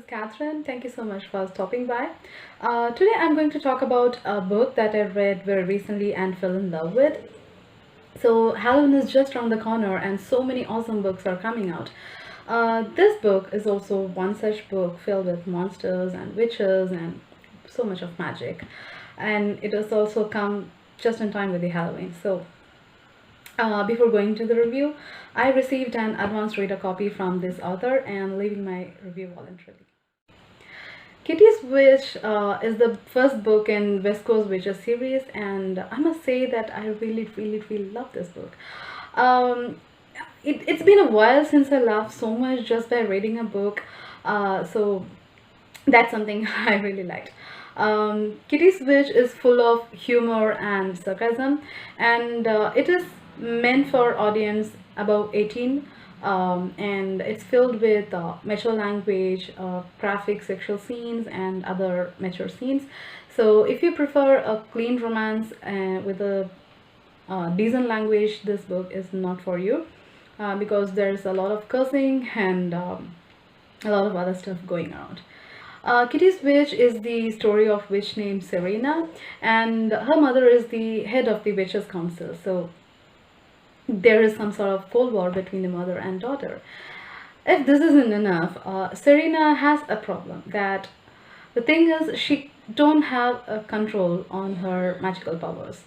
Catherine. Thank you so much for stopping by. Today I'm going to talk about a book that I read very recently and fell in love with. So Halloween is just around the corner and so many awesome books are coming out. This book is also one such book filled with monsters and witches and so much of magic. And it has also come just in time with the Halloween. So before going to the review, I received an advanced reader copy from this author and leaving my review voluntarily. Kitty's Witch is the first book in West Coast Witches series, and I must say that I really love this book. It's been a while since I laughed so much just by reading a book, so that's something I really liked. Kitty's Witch is full of humor and sarcasm, and it is meant for audience above 18, and it's filled with mature language, graphic sexual scenes and other mature scenes. So if you prefer a clean romance with a decent language, this book is not for you, because there's a lot of cursing and a lot of other stuff going around. Kitty's Witch is the story of witch named Serena, and her mother is the head of the Witches' Council. So there is some sort of cold war between the mother and daughter. If this isn't enough, Serena has a problem. That the thing is, she don't have a control on her magical powers.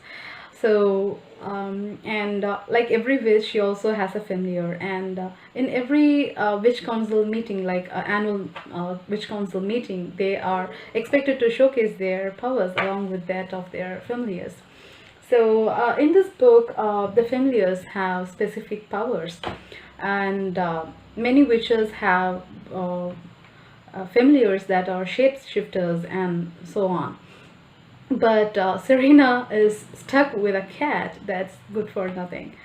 So like every witch, she also has a familiar, and in every witch council meeting, like annual witch council meeting, they are expected to showcase their powers along with that of their familiars. So in this book, the familiars have specific powers, and many witches have familiars that are shapeshifters and so on. But Serena is stuck with a cat that's good for nothing.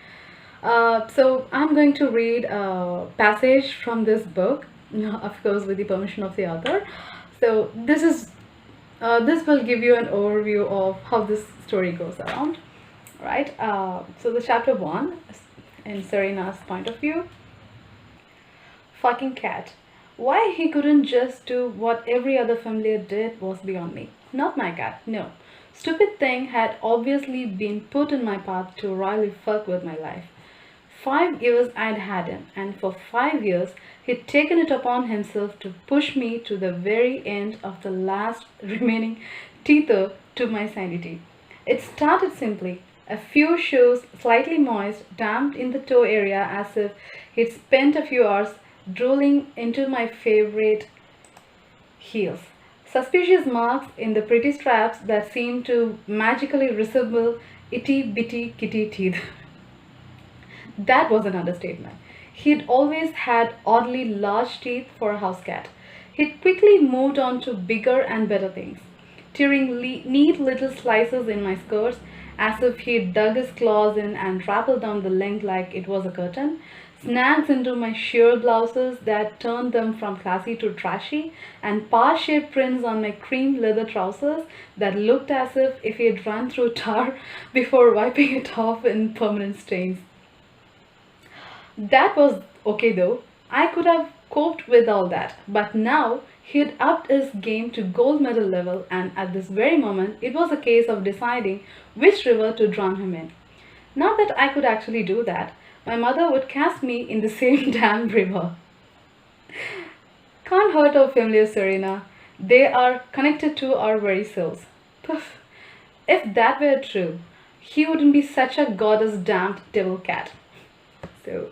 So I'm going to read a passage from this book, of course with the permission of the author. So this will give you an overview of how this story goes around, right? So the chapter 1 in Serena's point of view. Fucking cat. Why he couldn't just do what every other familiar did was beyond me. Not my cat, no. Stupid thing had obviously been put in my path to really fuck with my life. 5 years I'd had him, and for 5 years he'd taken it upon himself to push me to the very end of the last remaining tether to my sanity. It started simply. A few shoes, slightly moist, damped in the toe area as if he'd spent a few hours drooling into my favorite heels. Suspicious marks in the pretty straps that seemed to magically resemble itty-bitty kitty teeth. That was an understatement. He'd always had oddly large teeth for a house cat. He'd quickly moved on to bigger and better things, tearing neat little slices in my skirts as if he'd dug his claws in and rappelled down the length like it was a curtain, snags into my sheer blouses that turned them from classy to trashy, and paw-shaped prints on my cream leather trousers that looked as if he had run through tar before wiping it off in permanent stains. That was okay though. I could have coped with all that, but now he had upped his game to gold medal level, and at this very moment it was a case of deciding which river to drown him in. Not that I could actually do that. My mother would cast me in the same damn river. Can't hurt our familiar, Serena. They are connected to our very souls. Poof. If that were true, he wouldn't be such a goddess-damned devil cat. So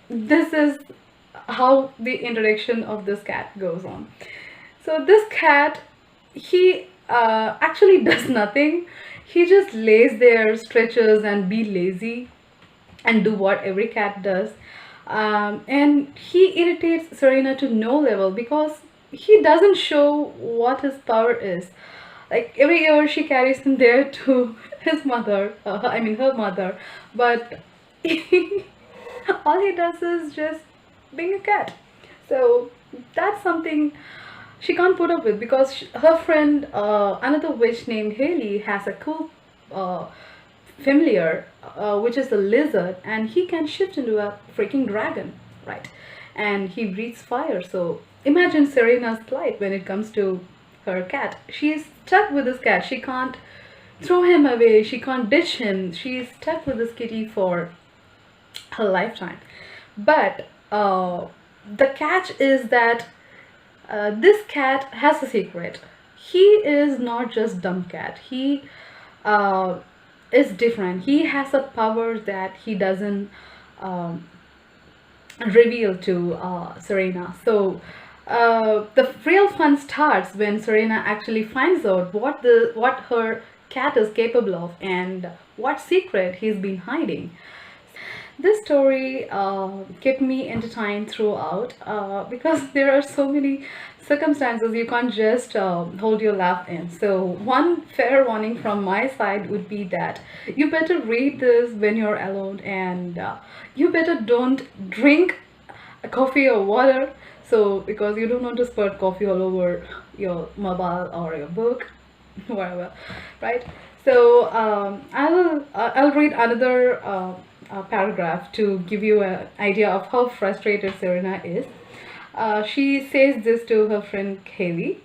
this is how the introduction of this cat goes on. So this cat, he actually does nothing. He just lays there, stretches and be lazy and do what every cat does. And he irritates Serena to no level because he doesn't show what his power is. Like every year she carries him there to his mother, her mother, but all he does is just being a cat. So that's something she can't put up with, because her friend, another witch named Haley, has a cool familiar, which is a lizard, and he can shift into a freaking dragon, right? And he breathes fire, so Imagine Serena's plight when it comes to her cat. She is stuck with this cat. She can't throw him away. She can't ditch him. She's stuck with this kitty for her lifetime. But the catch is that this cat has a secret. He is not just dumb cat. He uh, is different. He has a power that he doesn't um, reveal to Serena. So the real fun starts when Serena actually finds out what her cat is capable of and what secret he's been hiding. This story kept me entertained throughout because there are so many circumstances you can't just hold your laugh in. So one fair warning from my side would be that you better read this when you're alone, and you better don't drink coffee or water, so because you don't want to spurt coffee all over your mobile or your book whatever, right? So I'll read another paragraph to give you an idea of how frustrated Serena is. She says this to her friend Haley.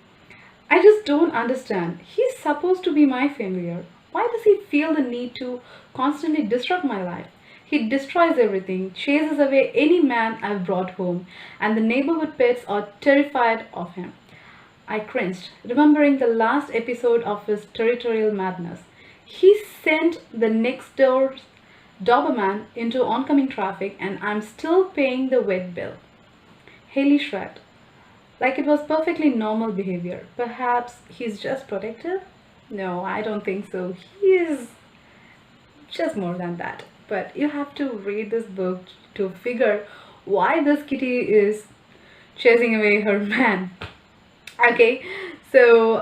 I just don't understand. He's supposed to be my familiar. Why does he feel the need to constantly disrupt my life? He destroys everything, chases away any man I've brought home, and the neighborhood pets are terrified of him. I cringed, remembering the last episode of his territorial madness. He sent the next door Doberman into oncoming traffic, and I'm still paying the vet bill. Haley shrugged, like it was perfectly normal behavior. Perhaps he's just protective? No, I don't think so. He is just more than that. But you have to read this book to figure why this kitty is chasing away her man. Okay, so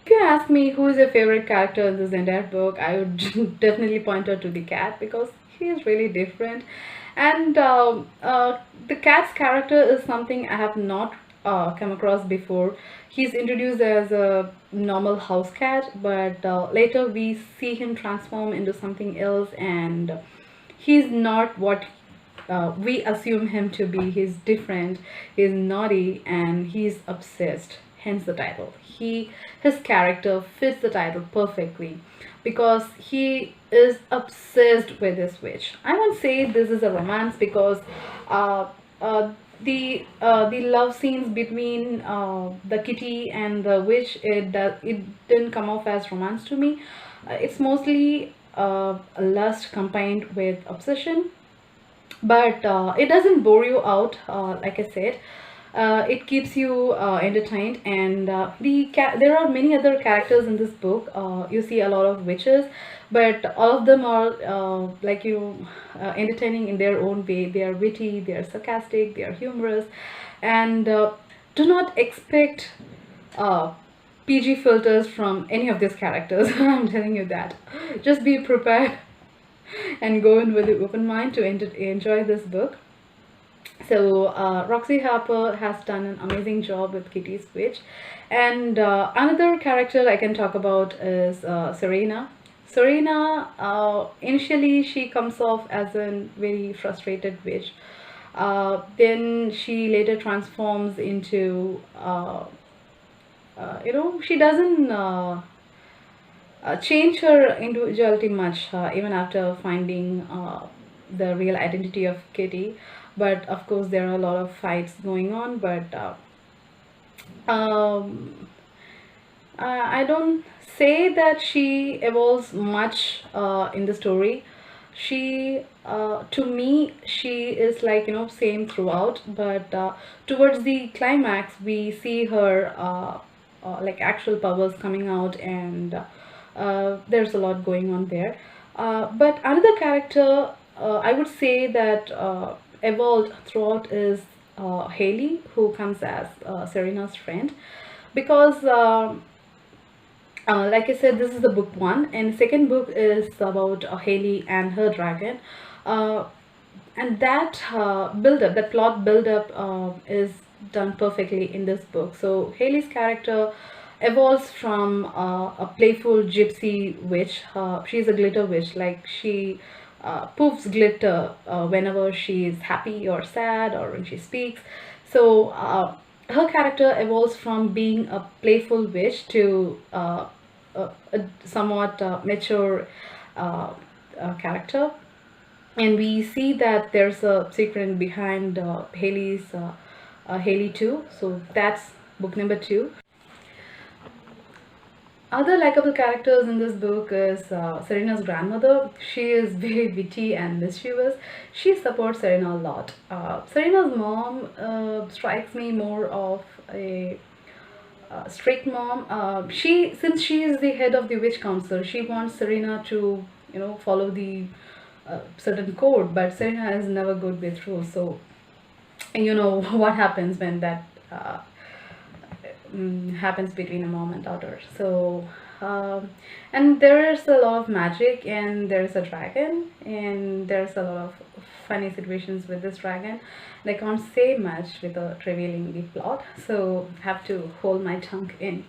if you ask me who is your favorite character in this entire book, I would definitely point out to the cat because he is really different. And the cat's character is something I have not come across before. He's introduced as a normal house cat, but later we see him transform into something else, and he's not what we assume him to be. He's different, he's naughty, and he's obsessed, hence the title. His character fits the title perfectly because he is obsessed with this witch. I won't say this is a romance because uh, uh, the love scenes between the kitty and the witch, it didn't come off as romance to me. It's mostly lust combined with obsession, but it doesn't bore you out, like I said. It keeps you entertained, and there are many other characters in this book. You see a lot of witches, but all of them are entertaining in their own way. They are witty, they are sarcastic, they are humorous, and do not expect PG filters from any of these characters. I'm telling you that. Just be prepared and go in with an open mind to enjoy this book. So Roxie Harper has done an amazing job with Kitty's Witch. And another character I can talk about is Serena. Serena, initially she comes off as a very frustrated witch. Then she later transforms into, she doesn't change her individuality much, even after finding the real identity of Kitty. But of course there are a lot of fights going on, but I don't say that she evolves much in the story. She to me she is like, same throughout, but towards the climax we see her like actual powers coming out, and there's a lot going on there. But another character I would say that evolved throughout is Haley, who comes as Serena's friend, because like I said, this is the book one, and the second book is about Haley and her dragon. And that that plot build up is done perfectly in this book. So Haley's character evolves from a playful gypsy witch. She's a glitter witch, like she poofs glitter whenever she is happy or sad or when she speaks. So her character evolves from being a playful witch to a somewhat mature uh, character, and we see that there's a secret behind Haley too. So that's book number 2. Other likable characters in this book is Serena's grandmother. She is very witty and mischievous. She supports Serena a lot. Serena's mom strikes me more of a strict mom. Since she is the head of the witch council, she wants Serena to, follow the certain code. But Serena is never good with rules. So you know what happens when that happens between a mom and daughter. So and there's a lot of magic, and there's a dragon, and there's a lot of funny situations with this dragon. And I can't say much without revealing the plot, so have to hold my tongue in.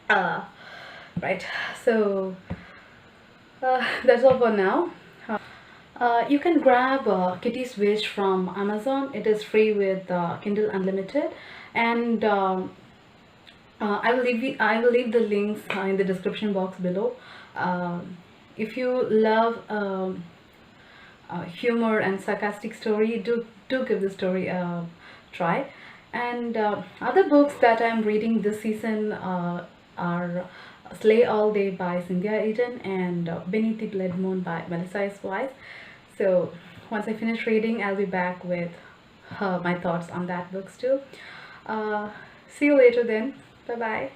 Right, so that's all for now. You can grab Kitty's Wish from Amazon. It is free with Kindle Unlimited, and I will leave the links in the description box below. If you love humor and sarcastic story, do give the story a try. And other books that I'm reading this season are Slay All Day by Cynthia Eden and Beneath the Blood Moon by Melissa S. Weiss. So once I finish reading, I'll be back with my thoughts on that books too. See you later then. Bye bye.